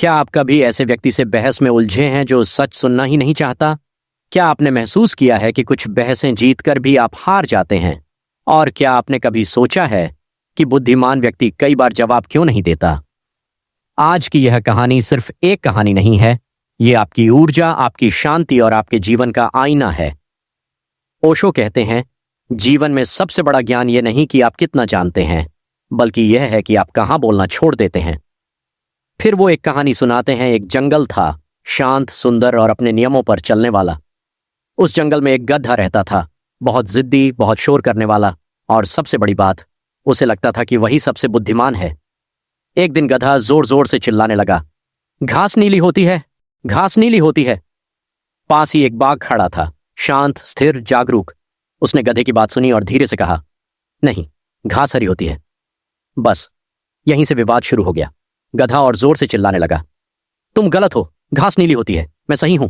क्या आप कभी ऐसे व्यक्ति से बहस में उलझे हैं जो सच सुनना ही नहीं चाहता? क्या आपने महसूस किया है कि कुछ बहसें जीतकर भी आप हार जाते हैं? और क्या आपने कभी सोचा है कि बुद्धिमान व्यक्ति कई बार जवाब क्यों नहीं देता? आज की यह कहानी सिर्फ एक कहानी नहीं है। ये आपकी ऊर्जा, आपकी शांति और आपके जीवन का आईना है। ओशो कहते हैं, जीवन में सबसे बड़ा ज्ञान यह नहीं कि आप कितना जानते हैं, बल्कि यह है कि आप कहां बोलना छोड़ देते हैं। फिर वो एक कहानी सुनाते हैं। एक जंगल था, शांत, सुंदर और अपने नियमों पर चलने वाला। उस जंगल में एक गधा रहता था, बहुत जिद्दी, बहुत शोर करने वाला, और सबसे बड़ी बात, उसे लगता था कि वही सबसे बुद्धिमान है। एक दिन गधा जोर जोर से चिल्लाने लगा, घास नीली होती है, घास नीली होती है। पास ही एक बाघ खड़ा था, शांत, स्थिर, जागरूक। उसने गधे की बात सुनी और धीरे से कहा, नहीं, घास हरी होती है। बस यहीं से विवाद शुरू हो गया। गधा और जोर से चिल्लाने लगा, तुम गलत हो, घास नीली होती है, मैं सही हूं।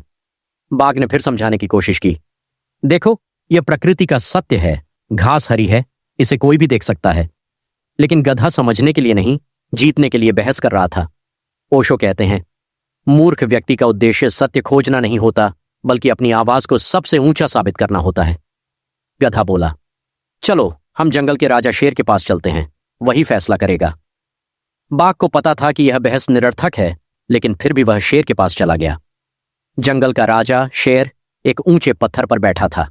बाघ ने फिर समझाने की कोशिश की, देखो, यह प्रकृति का सत्य है, घास हरी है, इसे कोई भी देख सकता है। लेकिन गधा समझने के लिए नहीं, जीतने के लिए बहस कर रहा था। ओशो कहते हैं, मूर्ख व्यक्ति का उद्देश्य सत्य खोजना नहीं होता, बल्कि अपनी आवाज को सबसे ऊंचा साबित करना होता है। गधा बोला, चलो हम जंगल के राजा शेर के पास चलते हैं, वही फैसला करेगा। बाघ को पता था कि यह बहस निरर्थक है, लेकिन फिर भी वह शेर के पास चला गया। जंगल का राजा शेर एक ऊंचे पत्थर पर बैठा था।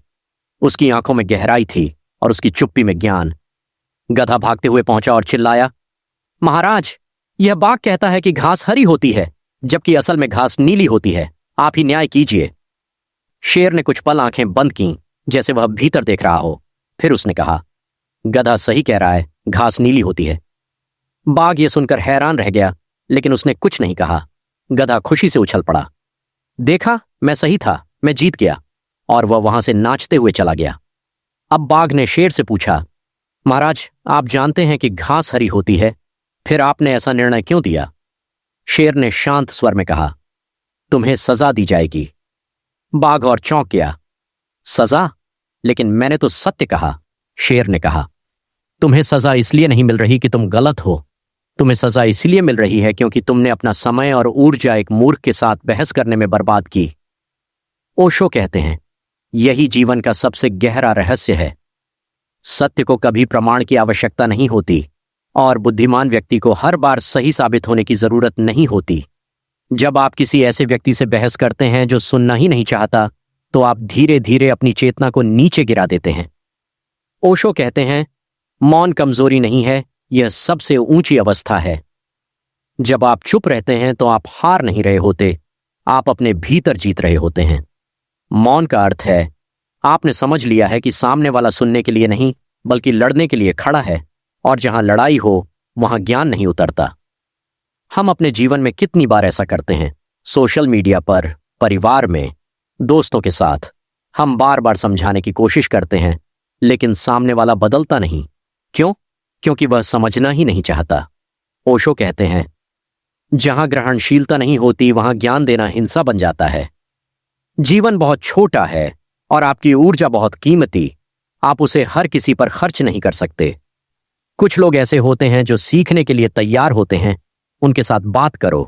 उसकी आंखों में गहराई थी और उसकी चुप्पी में ज्ञान। गधा भागते हुए पहुंचा और चिल्लाया, महाराज, यह बाघ कहता है कि घास हरी होती है, जबकि असल में घास नीली होती है। आप ही न्याय कीजिए। शेर ने कुछ पल आंखें बंद कीं, जैसे वह भीतर देख रहा हो। फिर उसने कहा, गधा सही कह रहा है, घास नीली होती है। बाघ यह सुनकर हैरान रह गया, लेकिन उसने कुछ नहीं कहा। गधा खुशी से उछल पड़ा, देखा, मैं सही था, मैं जीत गया। और वह वहां से नाचते हुए चला गया। अब बाघ ने शेर से पूछा, महाराज, आप जानते हैं कि घास हरी होती है, फिर आपने ऐसा निर्णय क्यों दिया? शेर ने शांत स्वर में कहा, तुम्हें सजा दी जाएगी। बाघ और चौंक गया, सजा? लेकिन मैंने तो सत्य कहा। शेर ने कहा, तुम्हें सजा इसलिए नहीं मिल रही कि तुम गलत हो, तुम्हें सजा इसलिए मिल रही है क्योंकि तुमने अपना समय और ऊर्जा एक मूर्ख के साथ बहस करने में बर्बाद की। ओशो कहते हैं, यही जीवन का सबसे गहरा रहस्य है। सत्य को कभी प्रमाण की आवश्यकता नहीं होती, और बुद्धिमान व्यक्ति को हर बार सही साबित होने की जरूरत नहीं होती। जब आप किसी ऐसे व्यक्ति से बहस करते हैं जो सुनना ही नहीं चाहता, तो आप धीरे धीरे अपनी चेतना को नीचे गिरा देते हैं। ओशो कहते हैं, मौन कमजोरी नहीं है, यह सबसे ऊंची अवस्था है। जब आप चुप रहते हैं तो आप हार नहीं रहे होते, आप अपने भीतर जीत रहे होते हैं। मौन का अर्थ है, आपने समझ लिया है कि सामने वाला सुनने के लिए नहीं, बल्कि लड़ने के लिए खड़ा है, और जहां लड़ाई हो वहां ज्ञान नहीं उतरता। हम अपने जीवन में कितनी बार ऐसा करते हैं? सोशल मीडिया पर, परिवार में, दोस्तों के साथ हम बार बार समझाने की कोशिश करते हैं, लेकिन सामने वाला बदलता नहीं। क्यों? क्योंकि वह समझना ही नहीं चाहता। ओशो कहते हैं, जहां ग्रहणशीलता नहीं होती वहां ज्ञान देना हिंसा बन जाता है। जीवन बहुत छोटा है और आपकी ऊर्जा बहुत कीमती। आप उसे हर किसी पर खर्च नहीं कर सकते। कुछ लोग ऐसे होते हैं जो सीखने के लिए तैयार होते हैं, उनके साथ बात करो।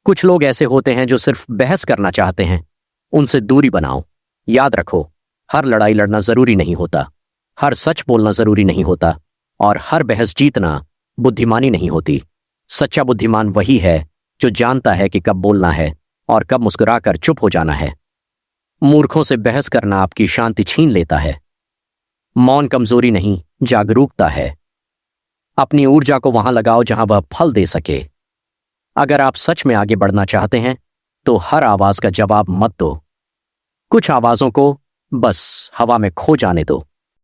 कुछ लोग ऐसे होते हैं जो सिर्फ बहस करना चाहते हैं, उनसे दूरी बनाओ। याद रखो, हर लड़ाई लड़ना जरूरी नहीं होता, हर सच बोलना जरूरी नहीं होता, और हर बहस जीतना बुद्धिमानी नहीं होती। सच्चा बुद्धिमान वही है जो जानता है कि कब बोलना है और कब मुस्कुराकर चुप हो जाना है। मूर्खों से बहस करना आपकी शांति छीन लेता है। मौन कमजोरी नहीं, जागरूकता है। अपनी ऊर्जा को वहां लगाओ जहां वह फल दे सके। अगर आप सच में आगे बढ़ना चाहते हैं तो हर आवाज का जवाब मत दो। कुछ आवाजों को बस हवा में खो जाने दो।